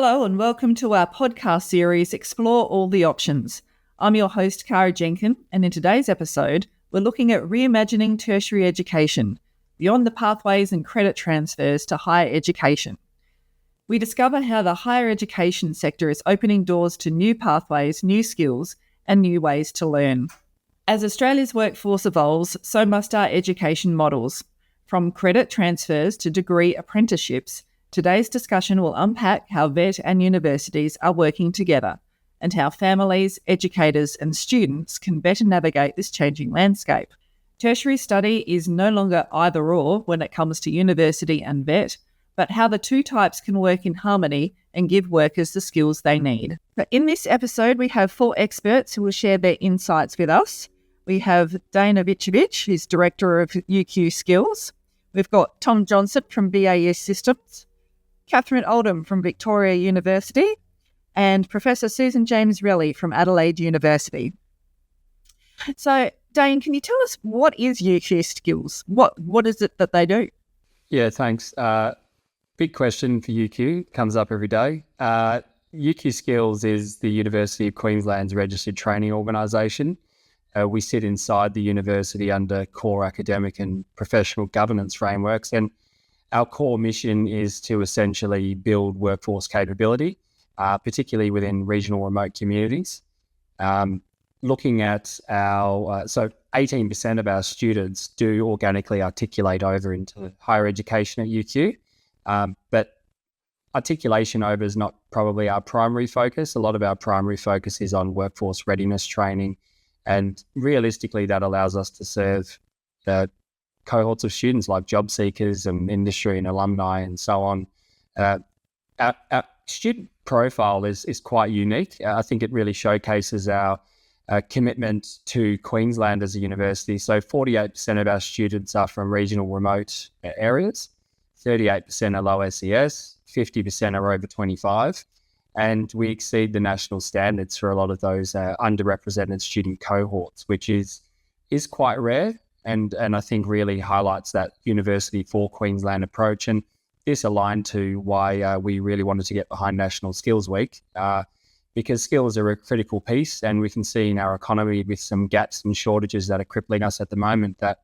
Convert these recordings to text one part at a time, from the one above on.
Hello and welcome to our podcast series, Explore All the Options. I'm your host, Cara Jenkin, and in today's episode, we're looking at reimagining tertiary education, beyond the pathways and credit transfers to higher education. We discover how the higher education sector is opening doors to new pathways, new skills, and new ways to learn. As Australia's workforce evolves, so must our education models. From credit transfers to degree apprenticeships, today's discussion will unpack how VET and universities are working together and how families, educators and students can better navigate this changing landscape. Tertiary study is no longer either or when it comes to university and VET, but how the two types can work in harmony and give workers the skills they need. But in this episode, we have 4 experts who will share their insights with us. We have Dana Vicevic, who's Director of UQ Skills. We've got Tom Johnson from BAS Systems, Catherine Oldham from Victoria University, and Professor Susan James-Relly from Adelaide University. So, Dane, can you tell us what is UQ Skills? What is it that they do? Yeah, thanks. Big question for UQ, comes up every day. UQ Skills is the University of Queensland's registered training organisation. We sit inside the university under core academic and professional governance frameworks, and our core mission is to essentially build workforce capability, particularly within regional remote communities. Looking at our, so 18% of our students do organically articulate over into higher education at UQ, but articulation over is not probably our primary focus. A lot of our primary focus is on workforce readiness training, and realistically that allows us to serve cohorts of students like job seekers and industry and alumni and so on. Our student profile is quite unique. I think it really showcases our commitment to Queensland as a university. So 48% of our students are from regional remote areas, 38% are low SES, 50% are over 25, and we exceed the national standards for a lot of those underrepresented student cohorts, which is quite rare. And I think really highlights that University for Queensland approach. And this aligned to why we really wanted to get behind National Skills Week, because skills are a critical piece, and we can see in our economy with some gaps and shortages that are crippling us at the moment that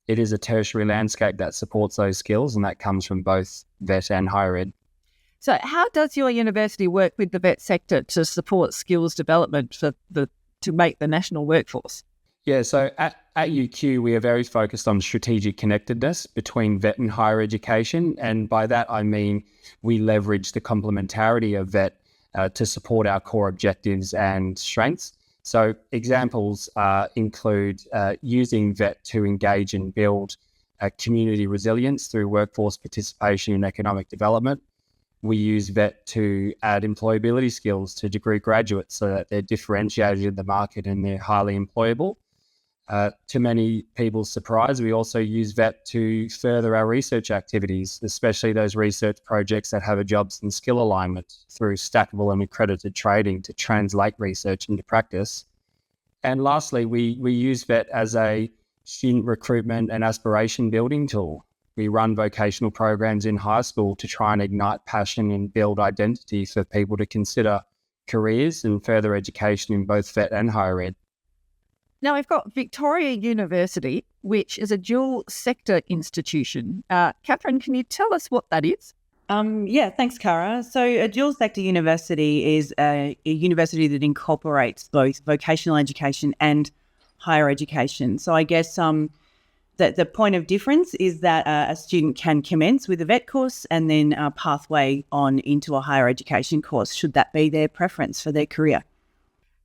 it is a tertiary landscape that supports those skills, and that comes from both VET and higher ed. So how does your university work with the VET sector to support skills development to make the national workforce? Yeah, so at UQ, we are very focused on strategic connectedness between VET and higher education. And by that, I mean we leverage the complementarity of VET to support our core objectives and strengths. So examples include using VET to engage and build community resilience through workforce participation and economic development. We use VET to add employability skills to degree graduates so that they're differentiated in the market and they're highly employable. To many people's surprise, we also use VET to further our research activities, especially those research projects that have a jobs and skill alignment through stackable and accredited trading to translate research into practice. And lastly, we use VET as a student recruitment and aspiration building tool. We run vocational programs in high school to try and ignite passion and build identity for people to consider careers and further education in both VET and higher ed. Now, we've got Victoria University, which is a dual sector institution. Catherine, can you tell us what that is? Yeah, thanks, Cara. So a dual sector university is a university that incorporates both vocational education and higher education. So I guess the point of difference is that a student can commence with a VET course and then a pathway on into a higher education course, should that be their preference for their career.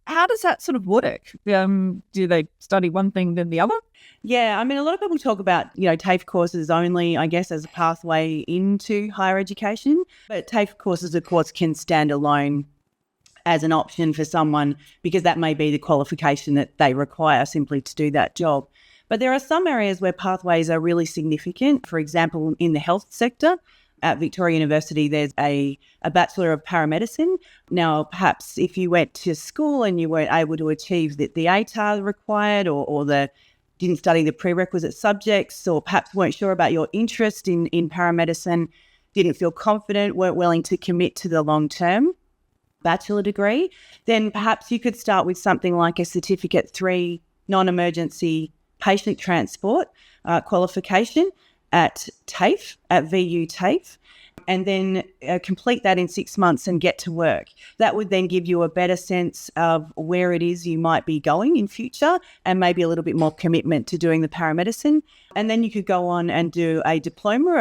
How does that sort of work? Do they study one thing then the other? Yeah, I mean, a lot of people talk about, TAFE courses only, I guess, as a pathway into higher education. But TAFE courses, of course, can stand alone as an option for someone because that may be the qualification that they require simply to do that job. But there are some areas where pathways are really significant. For example, in the health sector, at Victoria University, there's a Bachelor of Paramedicine. Now, perhaps if you went to school and you weren't able to achieve the ATAR required or didn't study the prerequisite subjects, or perhaps weren't sure about your interest in paramedicine, didn't feel confident, weren't willing to commit to the long-term bachelor degree, then perhaps you could start with something like a Certificate 3 non-emergency patient transport qualification at TAFE, at VU TAFE, and then complete that in 6 months and get to work. That would then give you a better sense of where it is you might be going in future and maybe a little bit more commitment to doing the paramedicine. And then you could go on and do a diploma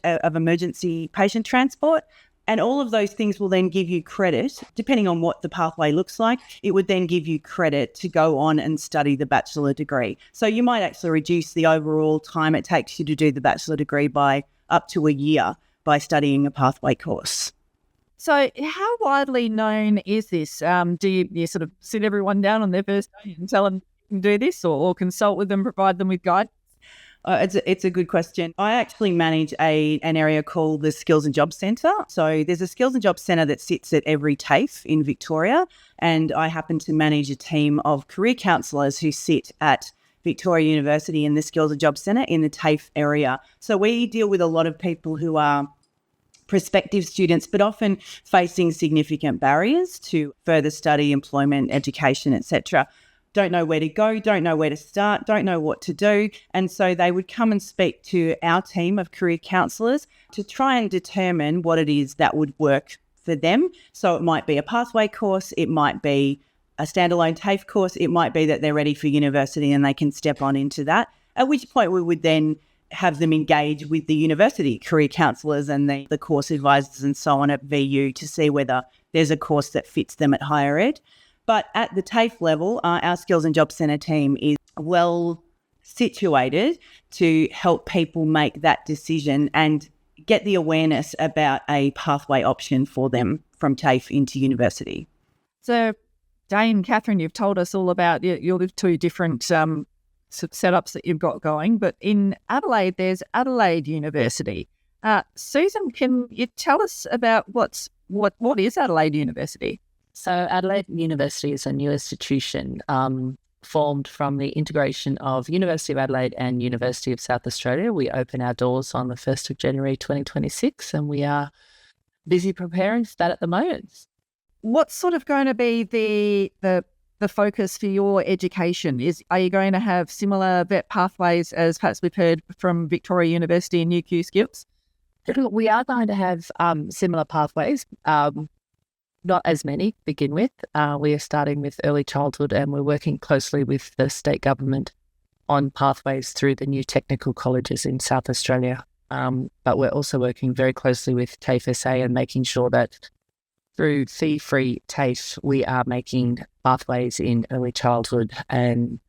of emergency patient transport. And all of those things will then give you credit, depending on what the pathway looks like. It would then give you credit to go on and study the bachelor degree. So you might actually reduce the overall time it takes you to do the bachelor degree by up to a year by studying a pathway course. So how widely known is this? Do you sort of sit everyone down on their first day and tell them you can do this, or consult with them, provide them with guidance? It's a good question. I actually manage an area called the Skills and Jobs Centre. So there's a Skills and Jobs Centre that sits at every TAFE in Victoria, and I happen to manage a team of career counsellors who sit at Victoria University in the Skills and Jobs Centre in the TAFE area. So we deal with a lot of people who are prospective students, but often facing significant barriers to further study, employment, education, etc. Don't know where to go, don't know where to start, don't know what to do. And so they would come and speak to our team of career counsellors to try and determine what it is that would work for them. So it might be a pathway course, it might be a standalone TAFE course, it might be that they're ready for university and they can step on into that, at which point we would then have them engage with the university career counsellors and the course advisors and so on at VU to see whether there's a course that fits them at higher ed. But at the TAFE level, our Skills and Jobs Centre team is well situated to help people make that decision and get the awareness about a pathway option for them from TAFE into university. So, Dane, Catherine, you've told us all about your two different setups that you've got going, but in Adelaide, there's Adelaide University. Susan, can you tell us about what is Adelaide University? So Adelaide University is a new institution formed from the integration of University of Adelaide and University of South Australia. We open our doors on the 1st of January 2026 and we are busy preparing for that at the moment. What's sort of going to be the focus for your education? Are you going to have similar vet pathways as perhaps we've heard from Victoria University and UQ Skills? We are going to have similar pathways. Not as many to begin with. We are starting with early childhood and we're working closely with the state government on pathways through the new technical colleges in South Australia. But we're also working very closely with TAFE SA and making sure that through fee-free TAFE, we are making pathways in early childhood and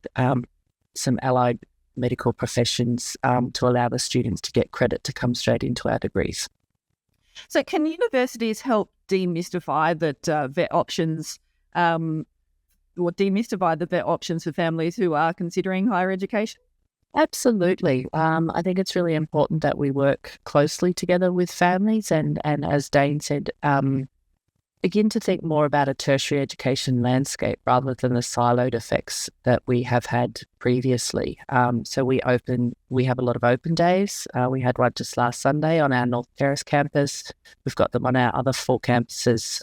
some allied medical professions to allow the students to get credit to come straight into our degrees. So can universities help demystify that vet options, or demystify the vet options for families who are considering higher education? Absolutely. I think it's really important that we work closely together with families and as Dane said, begin to think more about a tertiary education landscape rather than the siloed effects that we have had previously. So we have a lot of open days. We had one just last Sunday on our North Terrace campus. We've got them on our other 4 campuses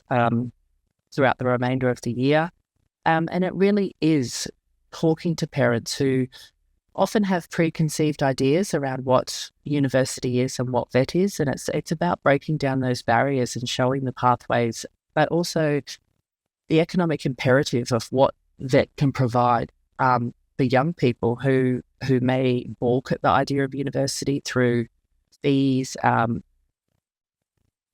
throughout the remainder of the year. And it really is talking to parents who often have preconceived ideas around what university is and what vet is. And it's about breaking down those barriers and showing the pathways, but also the economic imperative of what vet can provide for young people who may balk at the idea of university through fees,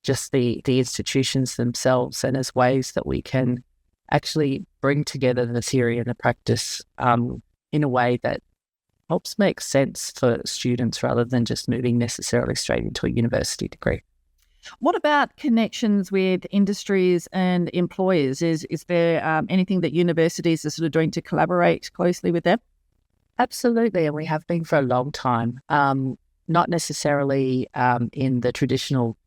just the institutions themselves, and as ways that we can actually bring together the theory and the practice in a way that helps make sense for students rather than just moving necessarily straight into a university degree. What about connections with industries and employers? Is there anything that universities are sort of doing to collaborate closely with them? Absolutely, and we have been for a long time. Not necessarily in the traditional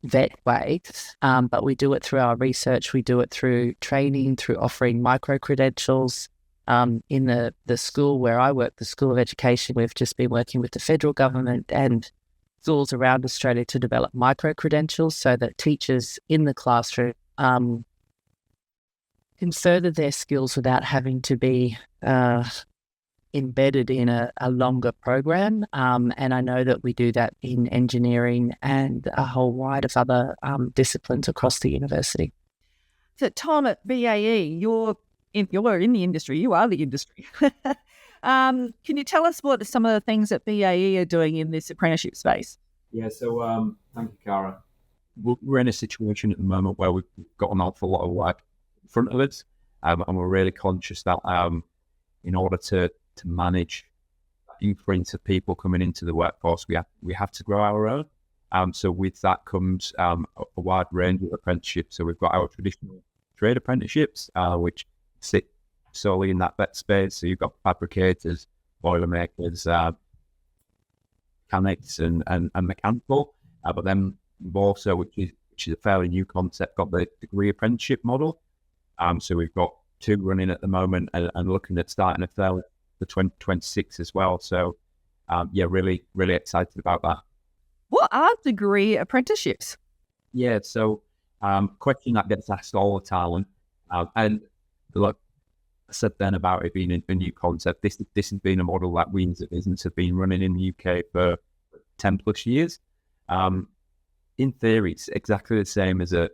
vet way, but we do it through our research, we do it through training, through offering micro-credentials. In the school where I work, the School of Education, we've just been working with the federal government and schools around Australia to develop micro-credentials so that teachers in the classroom can further their skills without having to be embedded in a longer program. And I know that we do that in engineering and a whole wide of other disciplines across the university. So, Tom, at BAE, you're in the industry. You are the industry. Can you tell us what some of the things that BAE are doing in this apprenticeship space? Yeah, so thank you, Cara. We're in a situation at the moment where we've got an awful lot of work in front of us, and we're really conscious that in order to manage the influx of people coming into the workforce, we have to grow our own. So with that comes a wide range of apprenticeships. So we've got our traditional trade apprenticeships, which sit solely in that space. So you've got fabricators, boiler makers, mechanics and mechanical. But then we've also, which is a fairly new concept, got the degree apprenticeship model. So we've got 2 running at the moment and looking at starting a third for 2026 as well. So really, really excited about that. What are degree apprenticeships? Yeah, so question that gets asked all the time. And look, I said then about it being a new concept. This has been a model that we as a business have been running in the UK for 10 plus years. In theory, it's exactly the same as a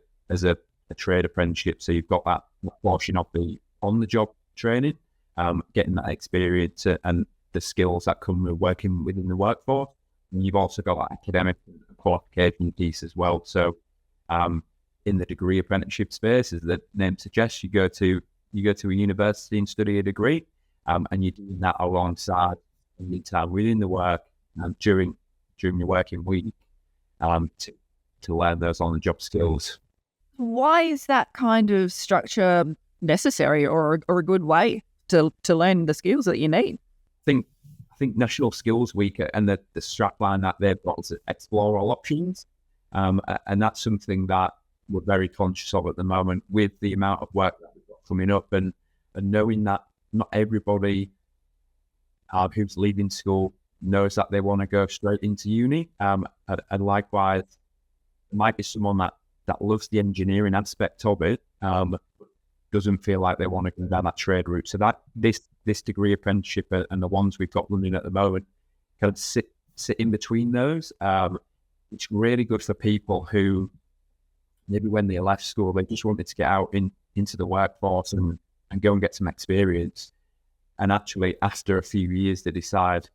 trade apprenticeship. So you've got that portion of the on-the-job training, getting that experience and the skills that come with working within the workforce. And you've also got that academic qualification piece as well. So in the degree apprenticeship space, as the name suggests, you go to a university and study a degree, and you're doing that alongside your time within the work during your working week to learn those on-the-job skills. Why is that kind of structure necessary or a good way to learn the skills that you need? I think National Skills Week and the strapline that they've got to explore all options, and that's something that we're very conscious of at the moment with the amount of work that we've got coming up and knowing that not everybody who's leaving school knows that they want to go straight into uni. And likewise, there might be someone that loves the engineering aspect of it, but doesn't feel like they want to go down that trade route. So that this degree apprenticeship and the ones we've got running at the moment kind of sit in between those. It's really good for people who maybe when they left school, they just wanted to get out into the workforce and go and get some experience. And actually, after a few years, they decide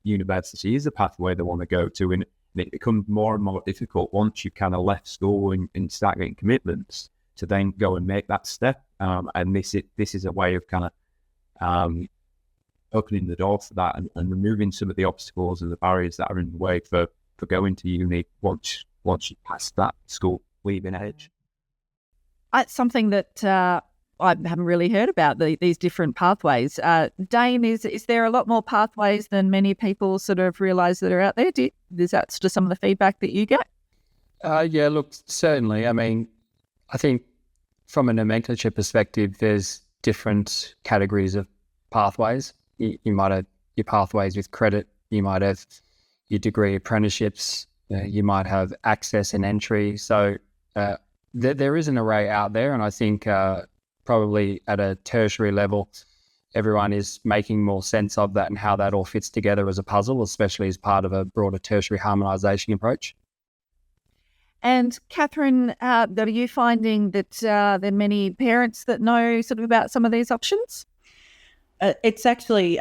university is a pathway they want to go to. And it becomes more and more difficult once you've kind of left school and start getting commitments to then go and make that step. And this is a way of kind of opening the door for that and removing some of the obstacles and the barriers that are in the way for going to uni once you pass that school leaving age. It's something that I haven't really heard about, these different pathways. Dane, is there a lot more pathways than many people sort of realise that are out there? Is that sort of some of the feedback that you get? Yeah, look, certainly. I mean, I think from a nomenclature perspective, there's different categories of pathways. You might have your pathways with credit, you might have your degree apprenticeships, you might have access and entry. So there is an array out there, and I think probably at a tertiary level, everyone is making more sense of that and how that all fits together as a puzzle, especially as part of a broader tertiary harmonisation approach. And Catherine, are you finding that there are many parents that know sort of about some of these options? It's actually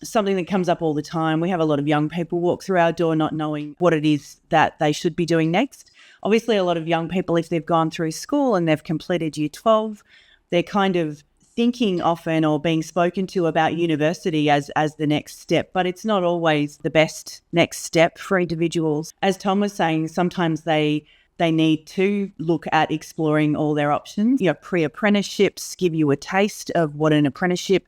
something that comes up all the time. We have a lot of young people walk through our door not knowing what it is that they should be doing next. Obviously, a lot of young people, if they've gone through school and they've completed Year 12, they're kind of thinking often or being spoken to about university as the next step, but it's not always the best next step for individuals. As Tom was saying, sometimes they need to look at exploring all their options. Pre-apprenticeships give you a taste of what an apprenticeship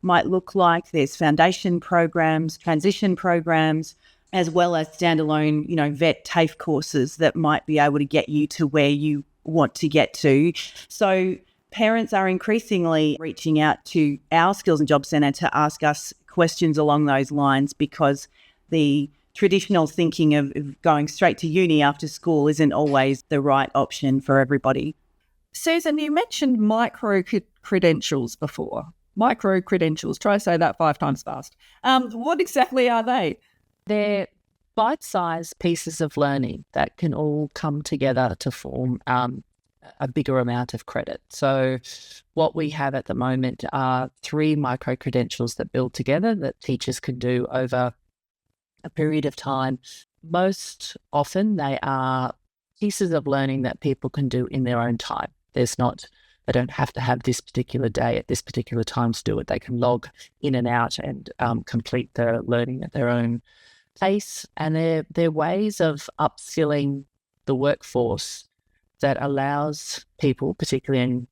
might look like. There's foundation programs, transition programs, as well as standalone, vet TAFE courses that might be able to get you to where you want to get to. So parents are increasingly reaching out to our Skills and Job Centre to ask us questions along those lines because the traditional thinking of going straight to uni after school isn't always the right option for everybody. Susan, you mentioned micro-credentials before. Micro-credentials. Try to say that 5 times fast. What exactly are they? They're bite-sized pieces of learning that can all come together to form a bigger amount of credit. So what we have at the moment are 3 micro-credentials that build together that teachers can do over a period of time. Most often they are pieces of learning that people can do in their own time. They don't have to have this particular day at this particular time to do it. They can log in and out and complete their learning at their own pace. And they're ways of upskilling the workforce that allows people, particularly in,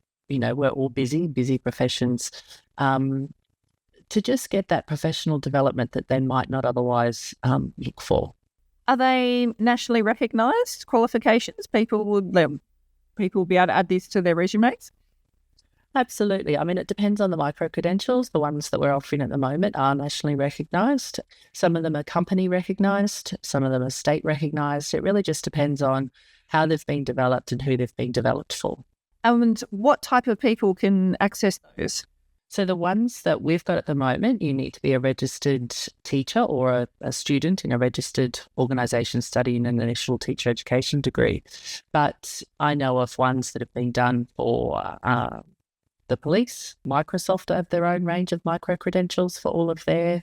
we're all busy professions, to just get that professional development that they might not otherwise look for. Are they nationally recognised qualifications? People will be able to add this to their resumes? Absolutely. I mean, it depends on the micro-credentials. The ones that we're offering at the moment are nationally recognised. Some of them are company recognised. Some of them are state recognised. It really just depends on how they've been developed and who they've been developed for. And what type of people can access those? So the ones that we've got at the moment, you need to be a registered teacher or a student in a registered organisation studying an initial teacher education degree. But I know of ones that have been done for the police. Microsoft have their own range of micro-credentials for all of their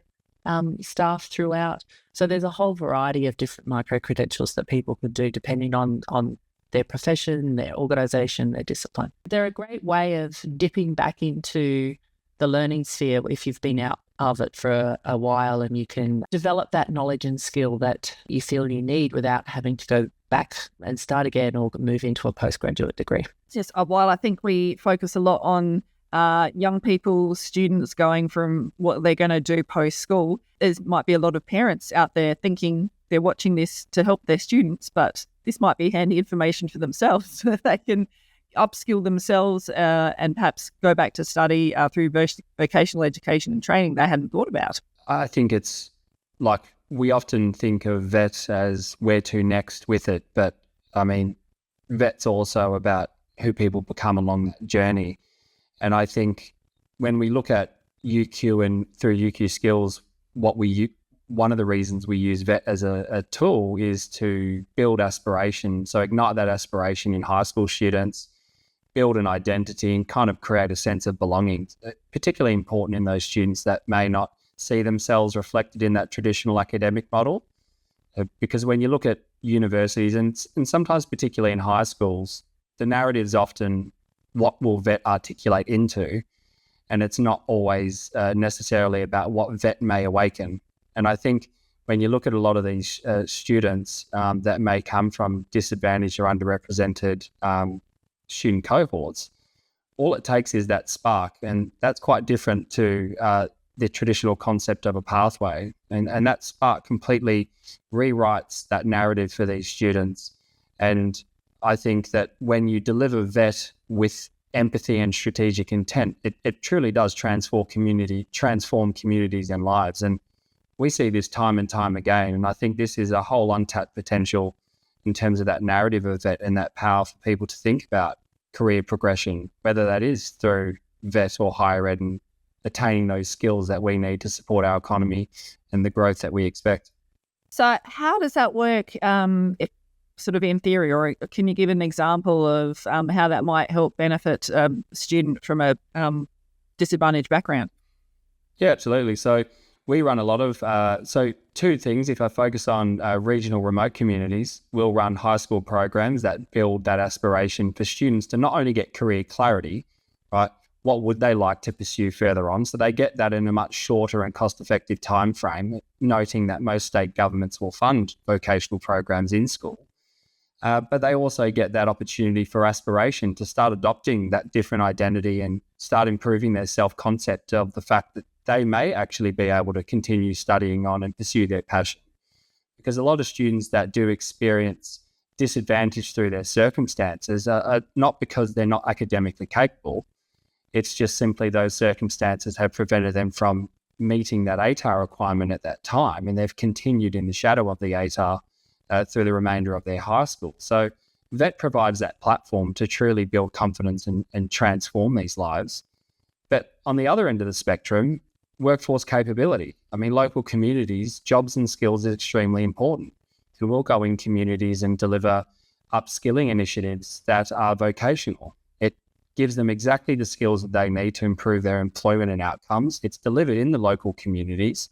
staff throughout. So there's a whole variety of different micro-credentials that people can do depending on their profession, their organisation, their discipline. They're a great way of dipping back into the learning sphere if you've been out of it for a while, and you can develop that knowledge and skill that you feel you need without having to go back and start again or move into a postgraduate degree. Just while I think we focus a lot on young people, students going from what they're going to do post-school, there might be a lot of parents out there thinking they're watching this to help their students, but this might be handy information for themselves so that they can upskill themselves and perhaps go back to study through vocational education and training they hadn't thought about. I think it's like we often think of VET as where to next with it, but I mean, VET's also about who people become along that journey. And I think when we look at UQ and through UQ skills, one of the reasons we use VET as a tool is to build aspiration. So ignite that aspiration in high school students, build an identity and kind of create a sense of belonging, particularly important in those students that may not see themselves reflected in that traditional academic model. Because when you look at universities and sometimes particularly in high schools, the narrative is often what will VET articulate into, and it's not always necessarily about what VET may awaken. And I think when you look at a lot of these students that may come from disadvantaged or underrepresented student cohorts, all it takes is that spark, and that's quite different to the traditional concept of a pathway. And that spark completely rewrites that narrative for these students. And I think that when you deliver VET with empathy and strategic intent, it truly does transform communities and lives. And we see this time and time again. And I think this is a whole untapped potential in terms of that narrative of VET and that power for people to think about career progression, whether that is through VET or higher ed and attaining those skills that we need to support our economy and the growth that we expect. So how does that work sort of in theory, or can you give an example of how that might help benefit a student from a disadvantaged background? Yeah, absolutely. So we run a lot of, so two things. If I focus on regional remote communities, we'll run high school programs that build that aspiration for students to not only get career clarity, right? What would they like to pursue further on? So they get that in a much shorter and cost-effective time frame, noting that most state governments will fund vocational programs in school. But they also get that opportunity for aspiration to start adopting that different identity and start improving their self-concept of the fact that they may actually be able to continue studying on and pursue their passion. Because a lot of students that do experience disadvantage through their circumstances are not because they're not academically capable. It's just simply those circumstances have prevented them from meeting that ATAR requirement at that time, and they've continued in the shadow of the ATAR through the remainder of their high school. So VET provides that platform to truly build confidence and transform these lives. But on the other end of the spectrum, workforce capability. I mean, local communities, jobs and skills is extremely important. So we'll go in communities and deliver upskilling initiatives that are vocational. It gives them exactly the skills that they need to improve their employment and outcomes. It's delivered in the local communities.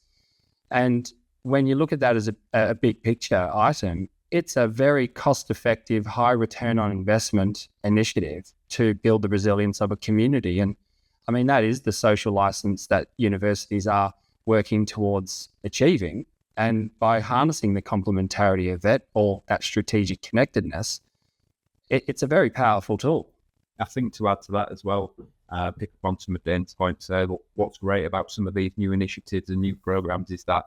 And when you look at that as a big picture item, it's a very cost-effective, high return on investment initiative to build the resilience of a community. And I mean, that is the social license that universities are working towards achieving. And by harnessing the complementarity of VET or that strategic connectedness, it's a very powerful tool. I think to add to that as well, pick up on some of Dane's points there, what's great about some of these new initiatives and new programs is that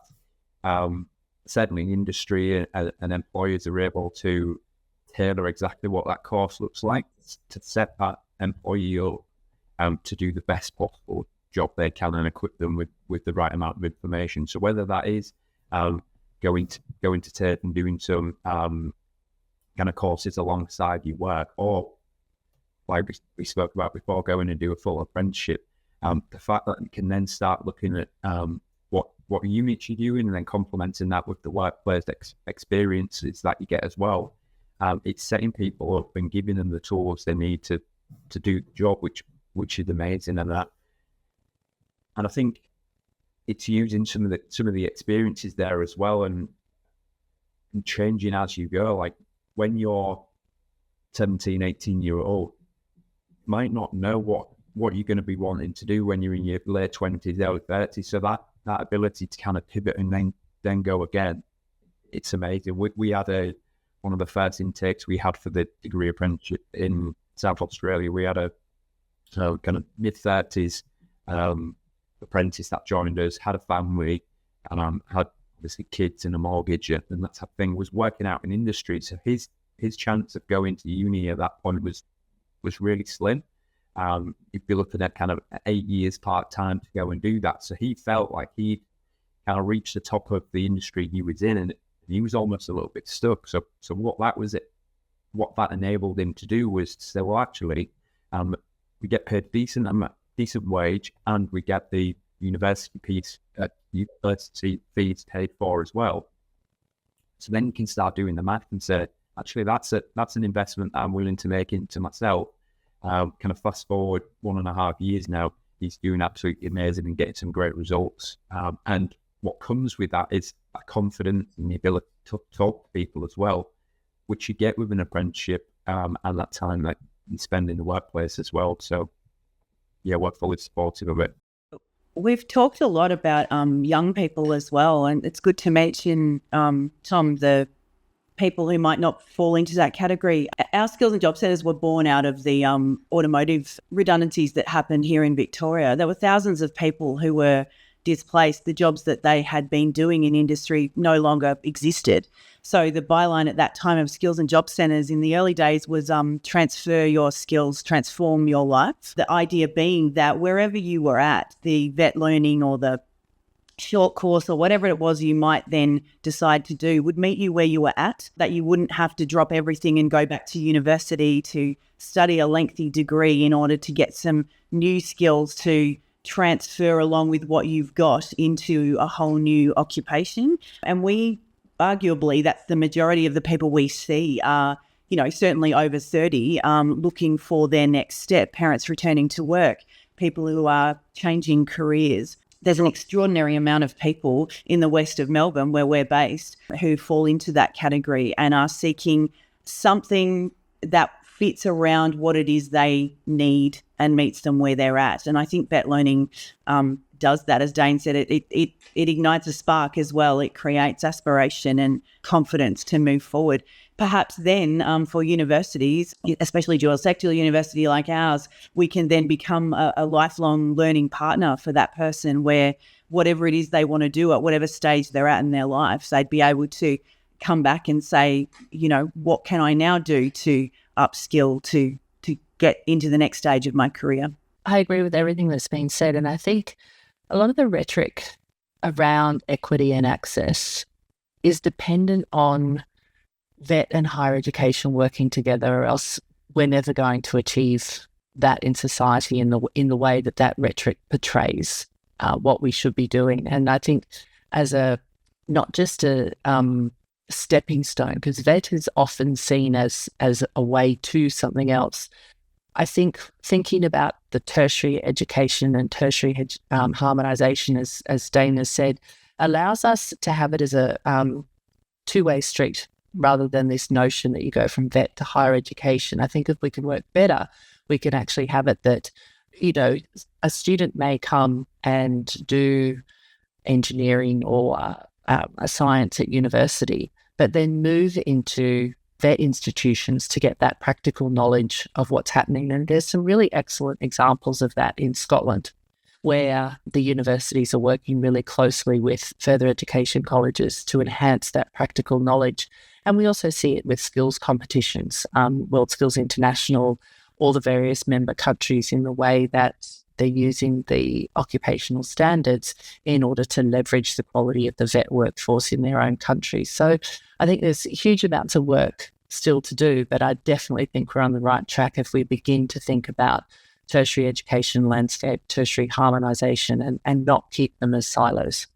certainly industry and employers are able to tailor exactly what that course looks like to set that employee up to do the best possible job they can and equip them with the right amount of information. So whether that is going to TAFE and doing some kind of courses alongside your work, or like we spoke about before, going and do a full apprenticeship, the fact that you can then start looking at what units you're doing and then complementing that with the workplace experiences that you get as well. It's setting people up and giving them the tools they need to do the job, which is amazing. And I think it's using some of the experiences there as well and changing as you go. Like when you're 17, 18-year-old, you might not know what you're going to be wanting to do when you're in your late 20s, early 30s. So that ability to kind of pivot and then go again, it's amazing. We had one of the first intakes we had for the degree apprenticeship in South Australia. We had a kind of mid-30s apprentice that joined us, had a family, and had obviously kids and a mortgage and that type of thing, was working out in industry. So his chance of going to uni at that point was really slim. If you're looking at kind of 8 years part-time to go and do that. So he felt like he kind of reached the top of the industry he was in, and he was almost a little bit stuck. So what that enabled him to do was to say, well, actually, we get paid decent wage, and we get the university fees paid for as well. So then you can start doing the math and say, actually, that's an investment I'm willing to make into myself. Kind of fast forward 1.5 years now, he's doing absolutely amazing and getting some great results. And what comes with that is that confidence and the ability to talk to people as well, which you get with an apprenticeship and that time that you spend in the workplace as well. So yeah, we're fully supportive of it. We've talked a lot about young people as well, and it's good to mention, Tom, the people who might not fall into that category. Our skills and job centres were born out of the automotive redundancies that happened here in Victoria. There were thousands of people who were displaced. The jobs that they had been doing in industry no longer existed. So the byline at that time of skills and job centres in the early days was transfer your skills, transform your life. The idea being that wherever you were at, the vet learning or the short course or whatever it was you might then decide to do would meet you where you were at, that you wouldn't have to drop everything and go back to university to study a lengthy degree in order to get some new skills to transfer along with what you've got into a whole new occupation. And arguably, that's the majority of the people we see are, certainly over 30, looking for their next step, parents returning to work, people who are changing careers. There's an extraordinary amount of people in the west of Melbourne, where we're based, who fall into that category and are seeking something that fits around what it is they need and meets them where they're at. And I think vet learning does that. As Dane said, it ignites a spark as well. It creates aspiration and confidence to move forward. Perhaps then for universities, especially dual sector university like ours, we can then become a lifelong learning partner for that person, where whatever it is they want to do at whatever stage they're at in their lives, they'd be able to come back and say, what can I now do to upskill to get into the next stage of my career? I agree with everything that's been said. And I think a lot of the rhetoric around equity and access is dependent on vet and higher education working together, or else we're never going to achieve that in society in the way that rhetoric portrays what we should be doing. And I think as not just a stepping stone, because vet is often seen as a way to something else. I think thinking about the tertiary education and tertiary harmonisation, as Dana said, allows us to have it as a two-way street rather than this notion that you go from vet to higher education. I think if we can work better, we can actually have it that, a student may come and do engineering or a science at university, but then move into vet institutions to get that practical knowledge of what's happening. And there's some really excellent examples of that in Scotland, where the universities are working really closely with further education colleges to enhance that practical knowledge. And we also see it with skills competitions, World Skills International, all the various member countries, in the way that they're using the occupational standards in order to leverage the quality of the vet workforce in their own countries. So I think there's huge amounts of work still to do, but I definitely think we're on the right track if we begin to think about tertiary education landscape, tertiary harmonisation, and not keep them as silos.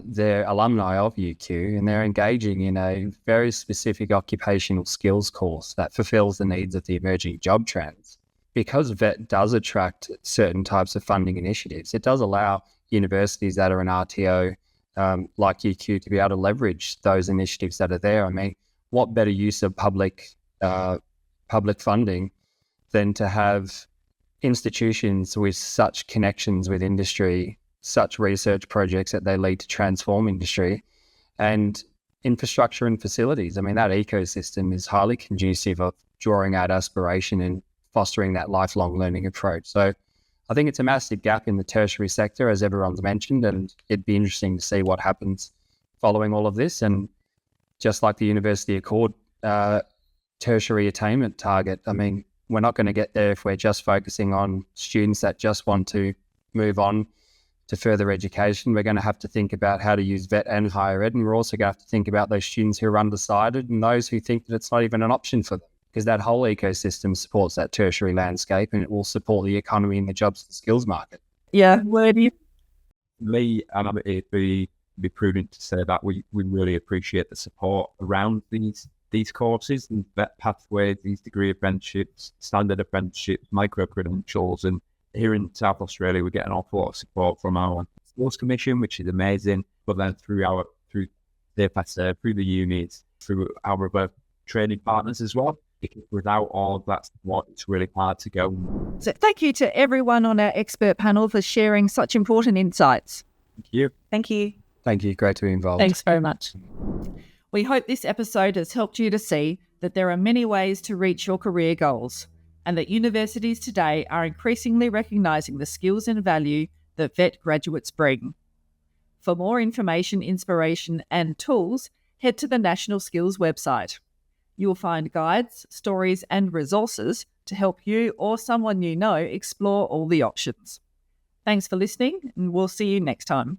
They're alumni of UQ, and they're engaging in a very specific occupational skills course that fulfills the needs of the emerging job trends. Because VET does attract certain types of funding initiatives, it does allow universities that are an RTO like UQ to be able to leverage those initiatives that are there. I mean, what better use of public funding than to have institutions with such connections with industry, such research projects that they lead to transform industry, and infrastructure and facilities. I mean, that ecosystem is highly conducive of drawing out aspiration and fostering that lifelong learning approach. So I think it's a massive gap in the tertiary sector, as everyone's mentioned, and it'd be interesting to see what happens following all of this. And just like the University Accord tertiary attainment target, I mean, we're not going to get there if we're just focusing on students that just want to move on to further education. We're going to have to think about how to use VET and higher ed, and we're also going to have to think about those students who are undecided and those who think that it's not even an option for them, because that whole ecosystem supports that tertiary landscape, and it will support the economy and the jobs and skills market. Yeah, where do you? Me, it'd be prudent to say that we really appreciate the support around these courses and vet pathways, these degree apprenticeships, standard apprenticeships, micro credentials, and here in South Australia, we get an awful lot of support from our Skills Commission, which is amazing. But then through the unis, through our other training partners as well. Because without all of that support, it's really hard to go. So thank you to everyone on our expert panel for sharing such important insights. Thank you. Thank you. Thank you. Great to be involved. Thanks very much. We hope this episode has helped you to see that there are many ways to reach your career goals, and that universities today are increasingly recognising the skills and value that VET graduates bring. For more information, inspiration and tools, head to the National Skills website. You will find guides, stories and resources to help you or someone you know explore all the options. Thanks for listening, and we'll see you next time.